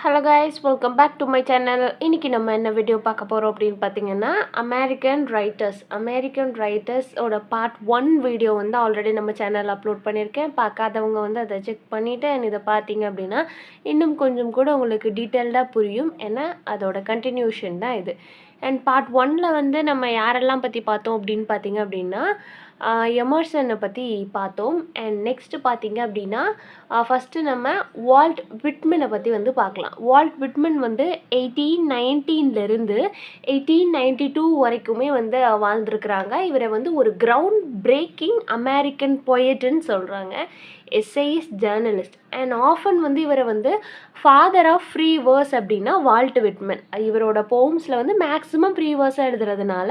Hello guys, welcome back to my channel. இன்றைக்கி நம்ம என்ன வீடியோ பார்க்க போகிறோம் அப்படின்னு பார்த்தீங்கன்னா, அமெரிக்கன் ரைட்டர்ஸோட பார்ட் 1 வீடியோ வந்து ஆல்ரெடி நம்ம சேனலில் அப்லோட் பண்ணியிருக்கேன். பார்க்காதவங்க வந்து அதை செக் பண்ணிவிட்டு இதை பார்த்தீங்க அப்படின்னா இன்னும் கொஞ்சம் கூட உங்களுக்கு டீட்டெயில்டாக புரியும். ஏன்னா அதோட கண்டினியூஷன் தான் இது. அண்ட் பார்ட் 1ல் வந்து நம்ம யாரெல்லாம் பற்றி பார்த்தோம் அப்படின்னு பார்த்தீங்க அப்படின்னா, எமர்சனை பற்றி பார்த்தோம். அண்ட் நெக்ஸ்ட்டு பார்த்தீங்க அப்படின்னா ஃபஸ்ட்டு நம்ம வால்ட் விட்மனை பற்றி வந்து பார்க்கலாம். வால்ட் விட்மன் வந்து 1819லேருந்து 1892 வரைக்குமே வந்து வாழ்ந்துருக்குறாங்க. இவரை வந்து ஒரு கிரவுண்ட் பிரேக்கிங் அமெரிக்கன் பொயட்டுன்னு சொல்கிறாங்க. எஸ்ஐஸ் ஜேர்னலிஸ்ட் அண்ட் ஆஃபன் வந்து இவரை வந்து ஃபாதர் ஆஃப் ஃப்ரீ வேர்ஸ் அப்படின்னா வால்ட் விட்மன். இவரோட போம்ஸில் வந்து மேக்ஸிமம் ஃப்ரீ வேர்ஸாக எழுதுறதுனால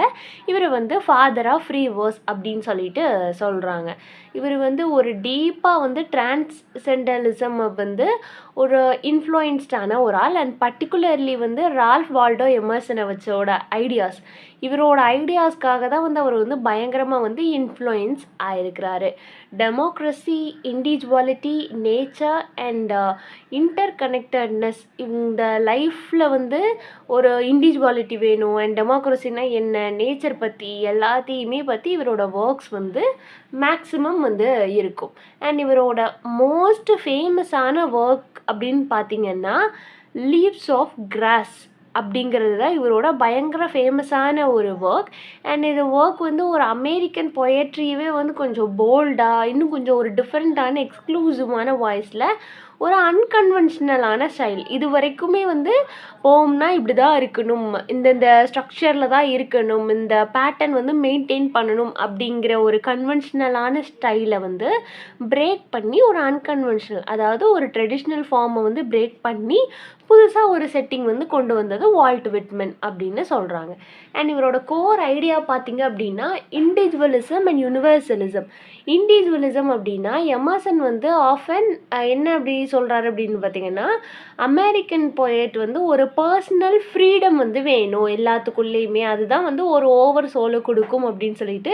இவரை வந்து ஃபாதர் ஆஃப் ஃப்ரீ வேர்ஸ் அப்படின்னு சொல்லிட்டு சொல்கிறாங்க. இவர் வந்து ஒரு டீப்பாக வந்து டிரான்ஸ்சென்டலிசம் வந்து ஒரு இன்ஃப்ளூயன்ஸ்டான ஒரு ஆள். அண்ட் பர்டிகுலர்லி வந்து ரால்ஃப் வால்டோ எமர்சனை வச்சோட ஐடியாஸ், இவரோட ஐடியாஸ்க்காக தான் வந்து அவர் வந்து பயங்கரமாக வந்து இன்ஃப்ளூயன்ஸ் ஆயிருக்கிறாரு. Democracy, individuality, nature and interconnectedness, இந்த லைஃப்பில் வந்து ஒரு இண்டிவிஜுவாலிட்டி வேணும் அண்ட் டெமோக்ரஸினா என்ன, நேச்சர் பற்றி எல்லாத்தையுமே பற்றி இவரோட ஒர்க்ஸ் வந்து மேக்ஸிமம் வந்து இருக்கும். அண்ட் இவரோட மோஸ்ட் ஃபேமஸான ஒர்க் அப்படின்னு பார்த்தீங்கன்னா லீவ்ஸ் ஆஃப் கிராஸ் அப்படிங்கிறது தான் இவரோட பயங்கர ஃபேமஸான ஒரு ஒர்க். அண்ட் இது ஒர்க் வந்து ஒரு அமெரிக்கன் பொயட்ரியவே வந்து கொஞ்சம் போல்டாக, இன்னும் கொஞ்சம் ஒரு டிஃப்ரெண்ட்டான எக்ஸ்க்ளூசிவான வாய்ஸில் ஒரு அன்கன்வென்ஷனலான ஸ்டைல். இது வரைக்குமே வந்து போம்னா இப்படி தான் இருக்கணும், இந்த ஸ்ட்ரக்சரில் தான் இருக்கணும், இந்த பேட்டர்ன் வந்து மெயின்டைன் பண்ணணும் அப்படிங்கிற ஒரு கன்வென்ஷனலான ஸ்டைலை வந்து பிரேக் பண்ணி ஒரு அன்கன்வென்ஷனல், அதாவது ஒரு ட்ரெடிஷ்னல் ஃபார்மை வந்து பிரேக் பண்ணி புதுசாக ஒரு செட்டிங் வந்து கொண்டு வந்தது வால்ட் விட்மன் அப்படின்னு சொல்கிறாங்க. அண்ட் இவரோட கோர் ஐடியா பார்த்தீங்க அப்படின்னா இண்டிவிஜுவலிசம் அண்ட் யூனிவர்சலிசம். இண்டிவிஜுவலிசம் அப்படின்னா எமர்சன் வந்து ஆஃபன் என்ன அப்படி சொல்கிறாரு அப்படின்னு பார்த்தீங்கன்னா, அமெரிக்கன் பொயட் வந்து ஒரு பர்சனல் ஃப்ரீடம் வந்து வேணும் எல்லாத்துக்குள்ளேயுமே, அதுதான் வந்து ஒரு ஓவர் சோலை கொடுக்கும் அப்படின்னு சொல்லிட்டு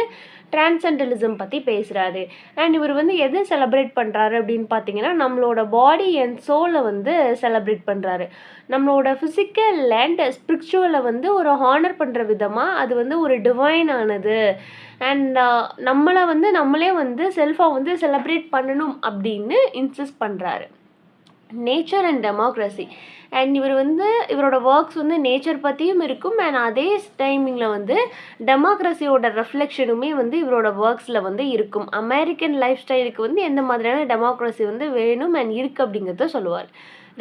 டிரான்சென்டலிசம் பற்றி பேசுகிறாரு. அண்ட் இவர் வந்து எதை செலிப்ரேட் பண்ணுறாரு அப்படின்னு பார்த்தீங்கன்னா, நம்மளோட பாடி அண்ட் சோலை வந்து செலிப்ரேட் பண்ணுறாரு. நம்மளோட ஃபிசிக்கல் அண்ட் ஸ்பிரிச்சுவலை வந்து ஒரு ஹானர் பண்ணுற விதமாக அது வந்து ஒரு டிவைன் ஆனது. அண்ட் நம்மளை வந்து நம்மளே வந்து செல்ஃபாக வந்து செலிப்ரேட் பண்ணணும் அப்படின்னு இன்சிஸ்ட் பண்ணுறாரு. நேச்சர் அண்ட் டெமோக்ரஸி, அண்ட் இவர் வந்து இவரோட ஒர்க்ஸ் வந்து நேச்சர் பற்றியும் இருக்கும் அண்ட் அதே டைமிங்கில் வந்து டெமோக்ரஸியோட ரெஃப்ளெக்ஷனுமே வந்து இவரோட ஒர்க்ஸில் வந்து இருக்கும். அமெரிக்கன் லைஃப் ஸ்டைலுக்கு வந்து எந்த மாதிரியான டெமோக்ரஸி வந்து வேணும் அண்ட் இருக்குது அப்படிங்கிறத சொல்லுவார்.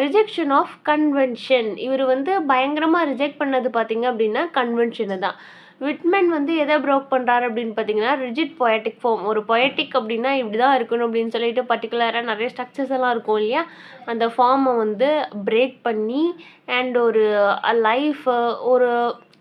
ரிஜெக்ஷன் ஆஃப் கன்வென்ஷன், இவர் வந்து பயங்கரமாக ரிஜெக்ட் பண்ணது பார்த்தீங்க அப்படின்னா கன்வென்ஷனை தான். விட்மன் வந்து எதை ப்ரோக் பண்ணுறாரு அப்படின்னு பார்த்தீங்கன்னா ரிஜிட் பொயட்டிக் ஃபார்ம். ஒரு பொயட்டிக் அப்படின்னா இப்படி தான் இருக்கணும் அப்படின்னு சொல்லிட்டு பர்டிகுலராக நிறைய ஸ்ட்ரக்சர்ஸ் எல்லாம் இருக்கும் இல்லையா, அந்த ஃபார்மை வந்து பிரேக் பண்ணி அண்ட் ஒரு லைஃப் ஒரு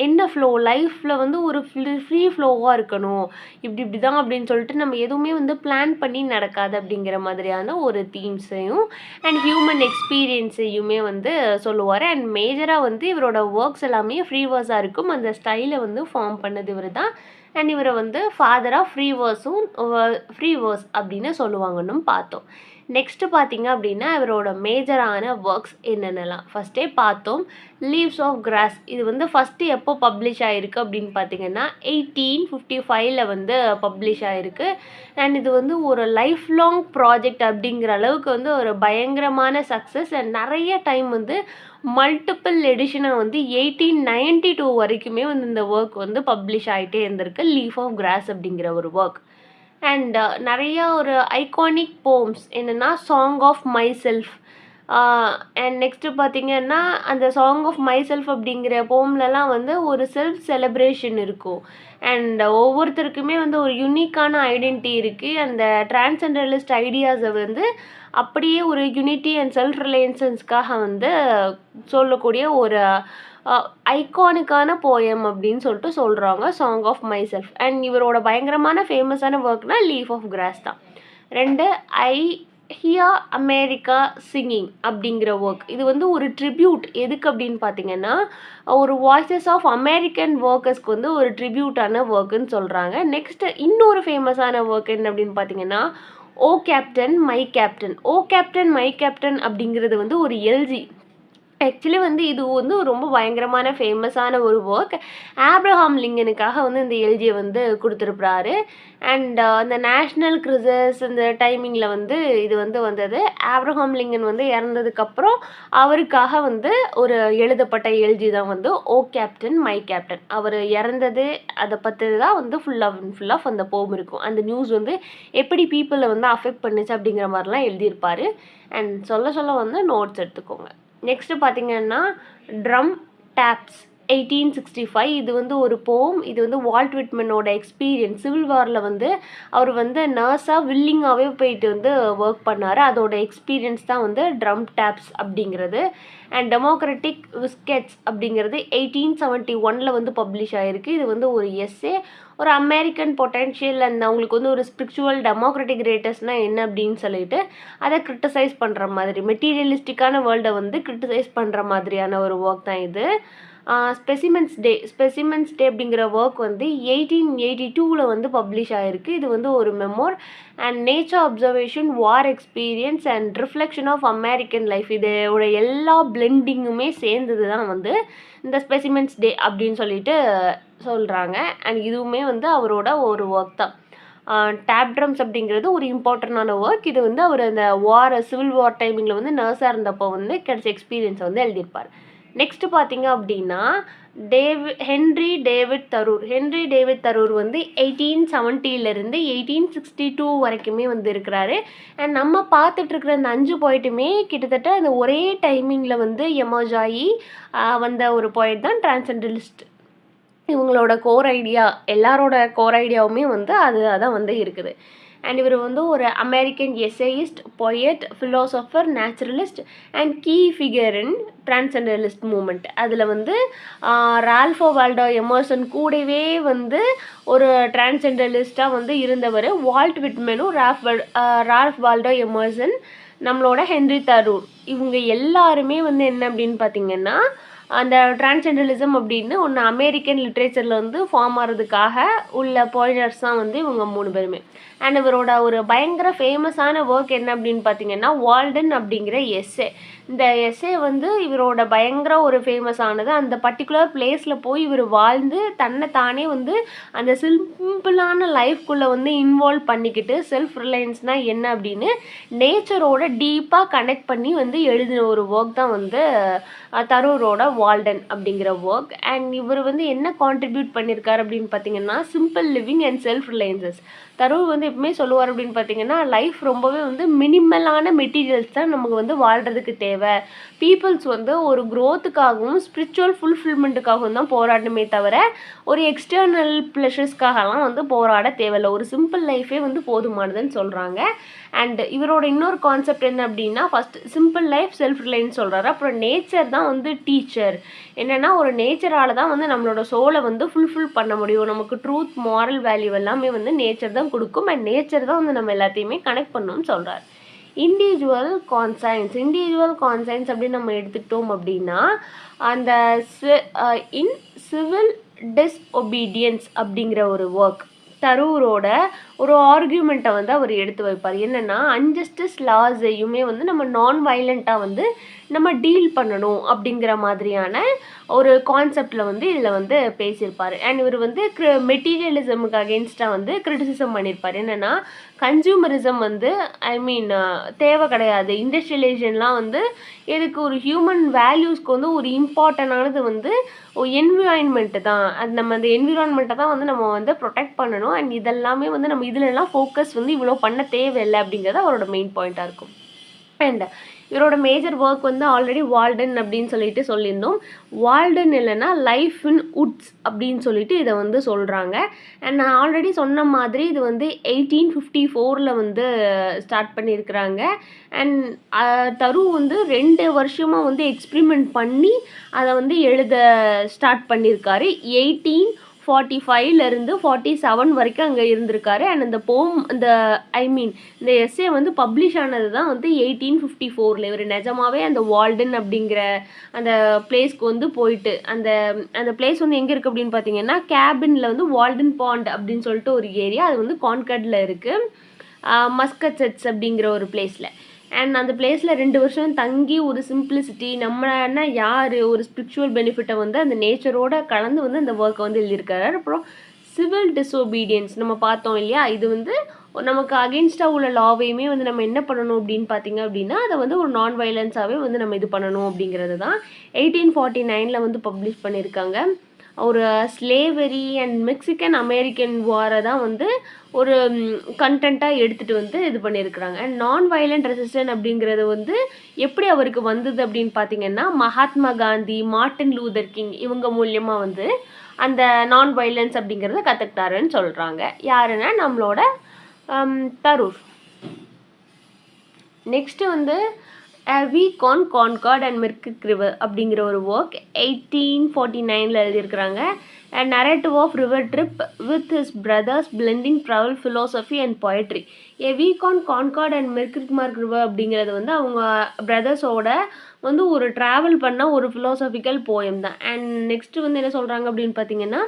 என்ன ஃப்ளோ லைஃப்பில் வந்து ஒரு ஃப்ரீ ஃப்ளோவாக இருக்கணும், இப்படி தான் அப்படின்னு சொல்லிட்டு நம்ம எதுவுமே வந்து பிளான் பண்ணி நடக்காது அப்படிங்கிற மாதிரியான ஒரு தீம்ஸையும் அண்ட் ஹியூமன் எக்ஸ்பீரியன்ஸையுமே வந்து சொல்லுவார். அண்ட் மேஜராக வந்து இவரோட ஒர்க்ஸ் எல்லாமே ஃப்ரீ வேர்ஸாக இருக்கும். அந்த ஸ்டைலை வந்து ஃபார்ம் பண்ணது இவர் தான். அண்ட் இவரை வந்து ஃபாதர் ஆஃப் ஃப்ரீ வேர்ஸ் அப்படின்னு சொல்லுவாங்கன்னு பார்த்தோம். நெக்ஸ்ட்டு பார்த்தீங்க அப்படின்னா இவரோட மேஜரான ஒர்க்ஸ் என்னென்னலாம் ஃபஸ்ட்டே பார்த்தோம். லீவ்ஸ் ஆஃப் கிராஸ், இது வந்து ஃபஸ்ட்டு எப்போ பப்ளிஷ் ஆகிருக்கு அப்படின்னு பார்த்தீங்கன்னா 1855 வந்து பப்ளிஷ் ஆகிருக்கு. அண்ட் இது வந்து ஒரு லைஃப் லாங் ப்ராஜெக்ட் அப்படிங்கிற அளவுக்கு வந்து ஒரு பயங்கரமான சக்ஸஸ். அண்ட் நிறைய டைம் வந்து மல்டிபிள் எடிஷனாக வந்து 1892 வரைக்குமே வந்து இந்த ஒர்க் வந்து பப்ளிஷ் ஆகிட்டே இருந்திருக்கு, லீஃப் ஆஃப் கிராஸ் அப்படிங்கிற ஒரு ஒர்க். அண்ட் நிறையா ஒரு ஐகானிக் போம்ஸ் என்னென்னா song of myself. And next பார்த்தீங்கன்னா அந்த சாங் ஆஃப் மை செல்ஃப் அப்படிங்கிற போம்லலாம் வந்து ஒரு செல்ஃப் செலிப்ரேஷன் இருக்கும். அண்ட் ஒவ்வொருத்தருக்குமே வந்து ஒரு யூனிக்கான ஐடென்டிட்டி இருக்குது. அந்த டிரான்சென்டலிஸ்ட் ஐடியாஸை வந்து அப்படியே ஒரு யூனிட்டி அண்ட் செல்ஃப் ரிலையன்ஸன்ஸ்க்காக வந்து சொல்லக்கூடிய ஒரு ஐகானிக்கான போயம் அப்படின்னு சொல்லிட்டு சொல்கிறாங்க song of myself. And இவரோட பயங்கரமான ஃபேமஸான ஒர்க்னா லீஃப் ஆஃப் கிராஸ் தான். 2 ஐ ஹியர் அமெரிக்கா சிங்கிங் அப்படிங்கிற ஒர்க். இது வந்து ஒரு ட்ரிபியூட் எதுக்கு அப்படின்னு பார்த்தீங்கன்னா ஒரு வாய்ஸஸ் ஆஃப் அமெரிக்கன் ஒர்க்கர்ஸ்க்கு வந்து ஒரு ட்ரிபியூட்டான ஒர்க்குன்னு சொல்கிறாங்க. நெக்ஸ்ட்டு இன்னொரு ஃபேமஸான ஒர்க் என்ன அப்படின்னு பார்த்தீங்கன்னா O captain my captain. O captain my captain அப்படிங்கிறது வந்து ஒரு எல்ஜி ஆக்சுவலி வந்து இது வந்து ரொம்ப பயங்கரமான ஃபேமஸான ஒரு ஒர்க். ஆப்ரஹாம் லிங்கனுக்காக வந்து இந்த எல்ஜியை வந்து கொடுத்துருப்பாரு. அண்ட் அந்த நேஷ்னல் கிரிசஸ் இந்த டைமிங்கில் வந்து இது வந்து வந்தது. ஆப்ரஹாம் லிங்கன் வந்து இறந்ததுக்கப்புறம் அவருக்காக வந்து ஒரு எழுதப்பட்ட எல்ஜி தான் வந்து ஓ கேப்டன் மை கேப்டன். அவர் இறந்தது அதை பற்றி தான் வந்து ஃபுல் ஆஃப் அந்த போம் இருக்கும். அந்த நியூஸ் வந்து எப்படி பீப்புளை வந்து அஃபெக்ட் பண்ணுச்சு அப்படிங்கிற மாதிரிலாம் எழுதியிருப்பார். அண்ட் சொல்ல வந்து நோட்ஸ் எடுத்துக்கோங்க. நெக்ஸ்ட்டு பார்த்தீங்கன்னா ட்ரம் டேப்ஸ் 1865. இது வந்து ஒரு போம். இது வந்து வால்ட் விட்மனோட எக்ஸ்பீரியன்ஸ். சிவில் வாரில் வந்து அவர் வந்து நர்ஸாக வில்லிங்காகவே போயிட்டு வந்து ஒர்க் பண்ணார். அதோட எக்ஸ்பீரியன்ஸ் தான் வந்து ட்ரம் டேப்ஸ் அப்படிங்கிறது. அண்ட் டெமோக்ராட்டிக் விஸ்கெட்ஸ் அப்படிங்கிறது 1871 வந்து பப்ளிஷ் ஆகிருக்கு. இது வந்து ஒரு எஸ்ஸே, ஒரு அமெரிக்கன் பொட்டென்ஷியல் அண்ட் அவங்களுக்கு வந்து ஒரு ஸ்பிரிச்சுவல் டெமோக்ராட்டிக் ரேட்டஸ்னால் என்ன அப்படின்னு சொல்லிட்டு அதை கிரிட்டிசைஸ் பண்ணுற மாதிரி, மெட்டீரியலிஸ்டிக்கான வேர்ல்டை வந்து கிரிட்டிசைஸ் பண்ணுற மாதிரியான ஒரு ஒர்க் தான் இது. ஸ்பெசிமென்ஸ் டே அப்படிங்கிற ஒர்க் வந்து 1882 வந்து பப்ளிஷ் ஆகிருக்கு. இது வந்து ஒரு memoir and nature observation, war experience and reflection of American life. இதோட எல்லா பிளெண்டிங்குமே சேர்ந்தது தான் வந்து இந்த ஸ்பெசிமென்ஸ் டே அப்படின்னு சொல்லிட்டு சொல்கிறாங்க. அண்ட் இதுவுமே வந்து அவரோட ஒரு ஒர்க் தான். டேப் ட்ரம்ஸ் அப்படிங்கிறது ஒரு இம்பார்ட்டண்டான ஒர்க். இது வந்து அவர் அந்த சிவில் வார் டைமிங்கில் வந்து நர்ஸாக இருந்தப்போ வந்து கிடைச்ச எக்ஸ்பீரியன்ஸை வந்து எழுதியிருப்பார். நெக்ஸ்ட்டு பார்த்தீங்க அப்படின்னா ஹென்ரி டேவிட் தரூர் வந்து 1870 1862 வரைக்குமே வந்து இருக்கிறாரு. அண்ட் நம்ம பார்த்துட்ருக்குற இந்த 5 போய்ட்டுமே கிட்டத்தட்ட அந்த ஒரே டைமிங்கில் வந்து எமர்ஜ் ஆகி வந்த ஒரு போய்ட் தான் டிரான்சென்டலிஸ்ட். இவங்களோட எல்லாரோட கோர் ஐடியாவுமே வந்து அதான் வந்து இருக்குது. அண்ட் இவர் வந்து ஒரு American essayist, poet, philosopher, naturalist and key figure in transcendentalist movement. அதில் வந்து ரால்ஃபோ வால்டோ எமர்சன் கூடவே வந்து ஒரு டிரான்சென்டலிஸ்டாக வந்து இருந்தவர் வால்ட் விட்மனும், ரால்ஃப் வால்டோ எமர்சன், நம்மளோட ஹென்ரி தரூர். இவங்க எல்லாருமே வந்து என்ன அப்படின்னு பார்த்தீங்கன்னா அந்த டிரான்சென்டலிசம் அப்படின்னு ஒன்று அமெரிக்கன் லிட்ரேச்சரில் வந்து ஃபார்ம் ஆகிறதுக்காக உள்ள போய்டர்ஸ் தான் வந்து இவங்க 3 பேருமே. அண்ட் இவரோட ஒரு பயங்கர ஃபேமஸான ஒர்க் என்ன அப்படின்னு பார்த்தீங்கன்னா வால்டன் அப்படிங்கிற எஸ்ஸே. இந்த எஸ்ஸே வந்து இவரோட பயங்கர ஒரு ஃபேமஸானது. அந்த பர்டிகுலர் பிளேஸில் போய் இவர் வாழ்ந்து தன்னை தானே வந்து அந்த சிம்பிளான லைஃப்குள்ளே வந்து இன்வால்வ் பண்ணிக்கிட்டு செல்ஃப் ரிலையன்ஸ்னால் என்ன அப்படின்னு நேச்சரோட டீப்பாக கனெக்ட் பண்ணி வந்து எழுதின ஒரு ஒர்க் தான் வந்து தரூரோட வால்டன் அப்படிங்கிற ஒர்க். அண்ட் இவர் வந்து என்ன கான்ட்ரிபியூட் பண்ணியிருக்காரு அப்படின்னு பார்த்தீங்கன்னா simple living and self reliances. Thoreau வந்து எப்பவுமே சொல்லுவார் அப்படின்னு பார்த்தீங்கன்னா லைஃப் ரொம்பவே வந்து மினிமலான மெட்டீரியல்ஸ் தான் நமக்கு வந்து வாழ்கிறதுக்கு தேவை. பீப்புள்ஸ் வந்து ஒரு க்ரோத்துக்காகவும் ஸ்பிரிச்சுவல் ஃபுல்ஃபில்மெண்ட்டுக்காகவும் தான் போராடணுமே தவிர ஒரு எக்ஸ்டர்னல் ப்ளஷர்ஸ்க்காகலாம் வந்து போராட தேவையில்லை. ஒரு சிம்பிள் லைஃபே வந்து போதுமானதுன்னு சொல்கிறாங்க. அண்ட் இவரோட இன்னொரு கான்செப்ட் என்ன அப்படின்னா first simple life self Reliance சொல்கிறாரு. அப்புறம் நேச்சர் தான் வந்து டீச்சர். என்னென்னா ஒரு நேச்சரால் தான் வந்து நம்மளோட சோலை வந்து ஃபுல்ஃபில் பண்ண முடியும். நமக்கு ட்ரூத், மாரல் வேல்யூ எல்லாமே வந்து நேச்சர் தான் கொடுக்கும். அண்ட் நேச்சர் தான் வந்து நம்ம எல்லாத்தையுமே கனெக்ட் பண்ணணும்னு சொல்கிறார். இண்டிவிஜுவல் கான்சைன்ஸ் அப்படின்னு நம்ம எடுத்துக்கிட்டோம் அப்படின்னா அந்த இன் சிவில் டிஸ்ஒபீடியன்ஸ் அப்படிங்கிற ஒரு ஒர்க் தரூரோட ஒரு ஆர்கியூமெண்ட்டை வந்து அவர் எடுத்து வைப்பார். என்னென்னா அன்ஜஸ்டிஸ் லாஸையுமே வந்து நம்ம நான் வைலண்ட்டாக வந்து நம்ம டீல் பண்ணணும் அப்படிங்கிற மாதிரியான ஒரு கான்செப்டில் வந்து இதில் வந்து பேசியிருப்பார். அண்ட் இவர் வந்து மெட்டீரியலிசமுக்கு அகெயின்ஸ்டாக வந்து கிரிட்டிசிசம் பண்ணியிருப்பார். என்னென்னா கன்சியூமரிசம் வந்து தேவை கிடையாது. இண்டஸ்ட்ரியலைசேஷன்லாம் வந்து எதுக்கு, ஒரு ஹியூமன் வேல்யூஸ்க்கு வந்து ஒரு இம்பார்ட்டண்டானது வந்து என்விரான்மெண்ட்டு தான். அது நம்ம அந்த என்விரான்மெண்ட்டை தான் வந்து நம்ம வந்து ப்ரொடெக்ட் பண்ணணும். அண்ட் இதெல்லாமே வந்து நம்ம இதிலெல்லாம் ஃபோக்கஸ் வந்து இவ்வளோ பண்ண தேவையில்லை அப்படிங்கிறது அவரோட மெயின் பாயிண்ட்டாக இருக்கும். அண்ட் இவரோட மேஜர் ஒர்க் வந்து ஆல்ரெடி வால்டன் அப்படின்னு சொல்லிட்டு சொல்லியிருந்தோம். வால்டன் இல்லைன்னா லைஃப் இன் உட்ஸ் அப்படின்னு சொல்லிட்டு இதை வந்து சொல்கிறாங்க. அண்ட் நான் ஆல்ரெடி சொன்ன மாதிரி இது வந்து 1854 வந்து ஸ்டார்ட் பண்ணியிருக்கிறாங்க. அண்ட் தரூர் வந்து 2 வருஷமாக வந்து எக்ஸ்பிரிமெண்ட் பண்ணி அதை வந்து எழுத ஸ்டார்ட் பண்ணியிருக்காரு. 1845 47 வரைக்கும் அங்கே இருந்திருக்காரு. அண்ட் அந்த இந்த எஸ்ஸே வந்து பப்ளிஷ் ஆனது தான் வந்து 1854. இவர் நிஜமாவே அந்த வால்டன் அப்படிங்கிற அந்த பிளேஸ்க்கு வந்து போயிட்டு அந்த பிளேஸ் வந்து எங்கே இருக்குது அப்படின்னு பார்த்தீங்கன்னா கேபினில் வந்து வால்டன் பாண்ட் அப்படின்னு சொல்லிட்டு ஒரு ஏரியா, அது வந்து கான்கர்டில் இருக்குது, மஸ்கச்செட்ஸ் அப்படிங்கிற ஒரு பிளேஸில். அண்ட் அந்த பிளேஸில் 2 வருஷம் தங்கி ஒரு சிம்பிளிசிட்டி நம்மனா யார் ஒரு ஸ்பிரிச்சுவல் பெனிஃபிட்டை வந்து அந்த நேச்சரோட கலந்து வந்து அந்த ஒர்க்கை வந்து எழுதியிருக்காரு. அப்புறம் சிவில் டிஸோபீடியன்ஸ் நம்ம பார்த்தோம் இல்லையா, இது வந்து நமக்கு அகெயின்ஸ்டாக உள்ள லாவையுமே வந்து நம்ம என்ன பண்ணணும் அப்படின்னு பார்த்தீங்க அப்படின்னா அதை வந்து ஒரு நான் வயலன்ஸாகவே வந்து நம்ம இது பண்ணணும் அப்படிங்கிறது தான் 1849 வந்து பப்ளிஷ் பண்ணியிருக்காங்க. ஒரு ஸ்லேவரி அண்ட் மெக்சிகன் அமெரிக்கன் வாரை தான் வந்து ஒரு கண்டென்ட்டாக எடுத்துகிட்டு வந்து இது பண்ணியிருக்கிறாங்க. அண்ட் நான் வயலண்ட் ரெசிஸ்டன்ட் அப்படிங்கிறது வந்து எப்படி அவருக்கு வந்தது அப்படின்னு பார்த்தீங்கன்னா, Mahatma Gandhi, Martin Luther king இவங்க மூலியமாக வந்து அந்த நான் வயலன்ஸ் அப்படிங்கிறத கற்றுக்கிட்டாருன்னு சொல்கிறாங்க. யாருன்னா நம்மளோட தரூர். நெக்ஸ்ட்டு வந்து A Week on Concord and Merrick River அப்படிங்கிற ஒரு ஒர்க் 1849 எழுதியிருக்கிறாங்க. A narrative of river trip with his brothers blending travel, philosophy and poetry. A Week on Concord and Merrick River அப்படிங்கிறது வந்து அவங்க பிரதர்ஸோட வந்து ஒரு ட்ராவல் பண்ண ஒரு ஃபிலோசபிக்கல் போயம் தான். அண்ட் நெக்ஸ்ட்டு வந்து என்ன சொல்கிறாங்க அப்படின்னு பார்த்தீங்கன்னா,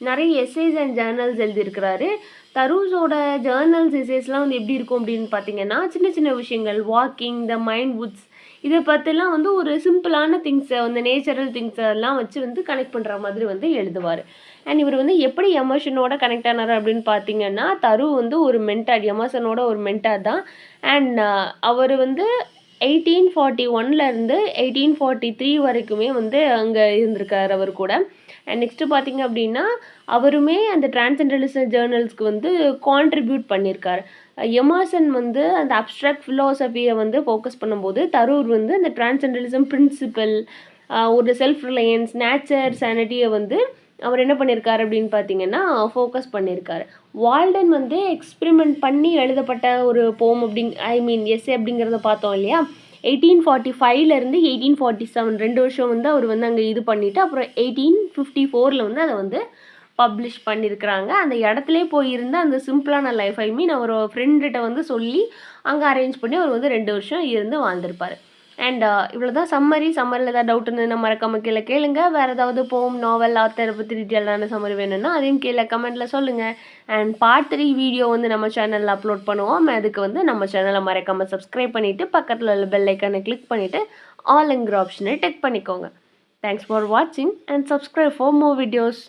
நிறைய எஸ்ஸேஸ் அண்ட் ஜேர்னல்ஸ் எழுதியிருக்கிறாரு. தரூஸோட ஜேர்னல்ஸ் எஸ்ஸேஸ்லாம் வந்து எப்படி இருக்கும் அப்படின்னு பார்த்தீங்கன்னா, சின்ன சின்ன விஷயங்கள், வாக்கிங், த மைண்ட் வுட்ஸ், இதை பற்றிலாம் வந்து ஒரு சிம்பிளான திங்ஸை வந்து நேச்சுரல் திங்ஸை எல்லாம் வச்சு வந்து கனெக்ட் பண்ணுற மாதிரி வந்து எழுதுவார். அண்ட் இவர் வந்து எப்படி எமோஷனோட கனெக்ட் ஆனார் அப்படின்னு பார்த்தீங்கன்னா, தரு வந்து ஒரு மென்டார், எமோஷனோட ஒரு மென்டார் தான். அண்ட் அவர் வந்து 1841 1843 வரைக்குமே வந்து அங்கே இருந்திருக்கார் அவர் கூட. அண்ட் நெக்ஸ்ட்டு பார்த்தீங்க அப்படின்னா, அவருமே அந்த டிரான்சென்டலிசம் ஜேர்னல்ஸ்க்கு வந்து கான்ட்ரிபியூட் பண்ணியிருக்காரு. எமர்சன் வந்து அந்த அப்ட்ராக்ட் ஃபிலோசபியை வந்து ஃபோக்கஸ் பண்ணும்போது, தரூர் வந்து அந்த டிரான்சென்டலிசம் பிரின்சிபல், ஒரு செல்ஃப் ரிலையன்ஸ், நேச்சர், சானிட்டியை வந்து அவர் என்ன பண்ணியிருக்காரு அப்படின்னு பார்த்தீங்கன்னா ஃபோக்கஸ் பண்ணியிருக்காரு. வால்டன் வந்து எக்ஸ்பிரிமெண்ட் பண்ணி எழுதப்பட்ட ஒரு போம் எஸ்ஸே அப்படிங்கிறத பார்த்தோம் இல்லையா. 1845 1847 2 வருஷம் வந்து அவர் வந்து அங்கே இது பண்ணிவிட்டு அப்புறம் 1854 வந்து அதை வந்து பப்ளிஷ் பண்ணியிருக்கிறாங்க. அந்த இடத்துலே போயிருந்து அந்த சிம்பிளான லைஃப் அவர் ஃப்ரெண்டுகிட்ட வந்து சொல்லி அங்கே அரேஞ்ச் பண்ணி அவர் வந்து 2 வருஷம் இருந்து வாழ்ந்திருப்பார். அண்ட் இவ்வளோ தான் சம்மரியில் ஏதாவது டவுட் இருந்ததுன்னா மறக்காமல் கீழே கேளுங்க. வேறு ஏதாவது போம், நாவல், ஆத்தரை பற்றி டீட்டெயிலான சம்மரி வேணும்னா அதையும் கீழே கமெண்ட்டில் சொல்லுங்கள். அண்ட் பார்ட் 3 வீடியோ வந்து நம்ம சேனலில் அப்லோட் பண்ணுவோம். அதுக்கு வந்து நம்ம சேனலை மறக்காமல் சப்ஸ்கிரைப் பண்ணிவிட்டு பக்கத்தில் உள்ள பெல் ஐக்கானை கிளிக் பண்ணிவிட்டு ஆல்ங்கிற ஆப்ஷனை டெக் பண்ணிக்கோங்க. தேங்க்ஸ் ஃபார் வாட்சிங் and subscribe for more videos.